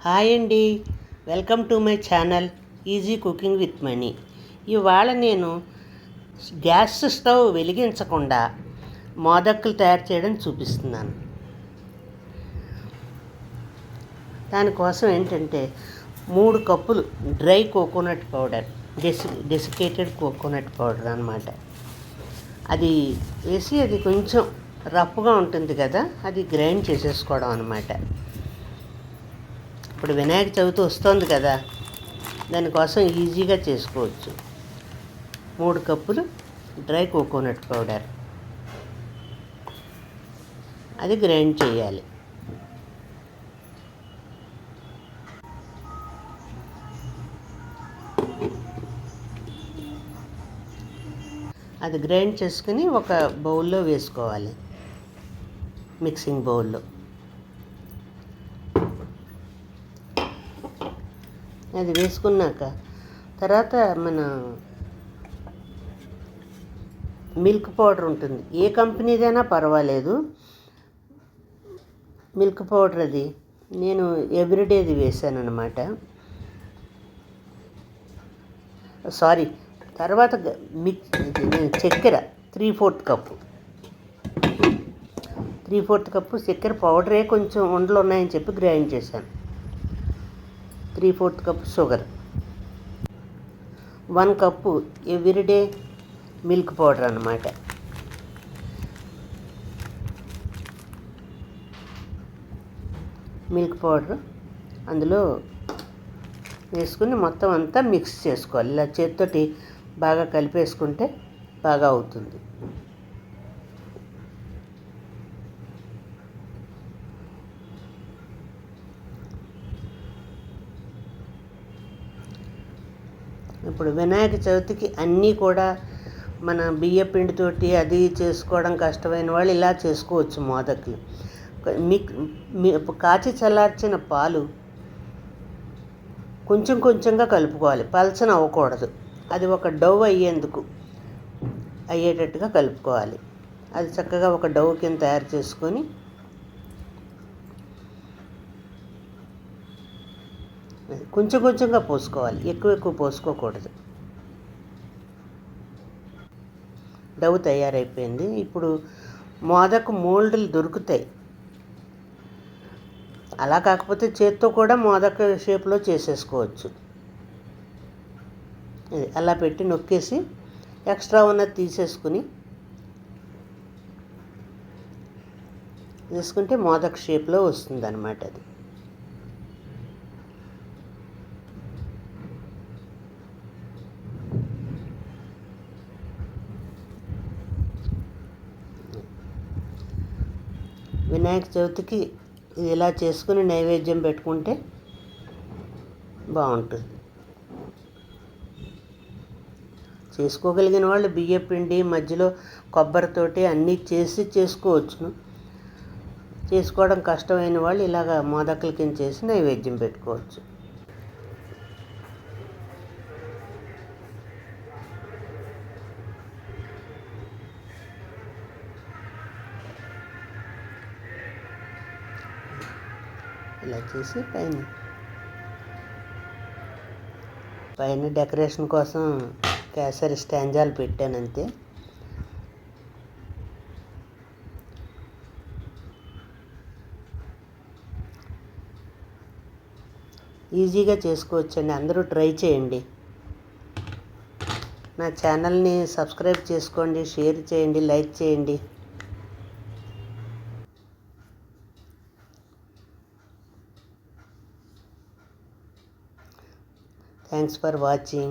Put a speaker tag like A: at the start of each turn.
A: Hi అండి, welcome to my channel easy cooking with money. ఇవాళ నేను గ్యాస్ స్టవ్ వెలిగించకుండా మోదక్కులు తయారు చేయడం చూపిస్తున్నాను. దానికోసం ఏంటంటే 3 కప్పులు dry coconut powder, desiccated coconut powder అన్నమాట. అది వేసి అది కొంచెం రఫ్గా ఉంటుంది కదా, అది గ్రైండ్ చేసేసుకోవడం అన్నమాట. ఇప్పుడు వినాయక చవితి వస్తుంది కదా, దానికోసం ఈజీగా చేసుకోవచ్చు. 3 కప్పులు డ్రై కోకోనట్ పౌడర్, అది గ్రైండ్ చేయాలి. అది గ్రైండ్ చేసుకుని ఒక బౌల్లో వేసుకోవాలి, మిక్సింగ్ బౌల్లో. అది వేసుకున్నాక తర్వాత మన మిల్క్ పౌడర్ ఉంటుంది, ఏ కంపెనీదైనా పర్వాలేదు. మిల్క్ పౌడర్ అది నేను ఎవ్రీడేది వేసాను అన్నమాట. తర్వాత చక్కెర 3/4 కప్పు, 3/4 కప్పు చక్కెర పౌడరే కొంచెం ఉండలు ఉన్నాయని చెప్పి గ్రైండ్ చేశాను. 3/4 cup sugar, 1 cup everyday milk powder అన్నమాట. మిల్క్ పౌడర్ అందులో వేసుకుని మొత్తం అంతా మిక్స్ చేసుకోవాలి. ఇలా చేతితోటి బాగా కలిపేసుకుంటే బాగా అవుతుంది. ఇప్పుడు వినాయక చవితికి అన్నీ కూడా మన బియ్య పిండితోటి అది చేసుకోవడం కష్టమైన వాళ్ళు ఇలా చేసుకోవచ్చు మోదకులు. కాచి చల్లార్చిన పాలు కొంచెం కొంచెంగా కలుపుకోవాలి, పలచన అవ్వకూడదు. అది ఒక డవ్ అయ్యేటట్టుగా కలుపుకోవాలి. అది చక్కగా ఒక డవ్ కింద తయారు చేసుకొని కొంచెం కొంచెంగా పోసుకోవాలి, ఎక్కువ పోసుకోకూడదు. డవ్ తయారైపోయింది. ఇప్పుడు మోదకు మోల్డ్లు దొరుకుతాయి. అలా కాకపోతే చేత్తో కూడా మోదక షేప్లో చేసేసుకోవచ్చు. అలా పెట్టి నొక్కేసి ఎక్స్ట్రా ఉన్నది తీసేసుకుని వేసుకుంటే మోదక షేప్లో వస్తుంది అన్నమాట. అది వినాయక చవితికి ఇది ఇలా చేసుకుని నైవేద్యం పెట్టుకుంటే బాగుంటుంది. చేసుకోగలిగిన వాళ్ళు బియ్య పిండి మధ్యలో కొబ్బరితోటి అన్నీ చేసుకోవచ్చును. చేసుకోవడం కష్టమైన వాళ్ళు ఇలాగ మోదకుల కింద చేసి నైవేద్యం పెట్టుకోవచ్చు. ఇలా చేసి పైన డెకరేషన్ కోసం కేసరి స్టాంజాలు పెట్టాను అంతే. ఈజీగా చేసుకోవచ్చండి, అందరూ ట్రై చేయండి. నా ఛానల్ని సబ్స్క్రైబ్ చేసుకోండి, షేర్ చేయండి, లైక్ చేయండి. Thanks for watching.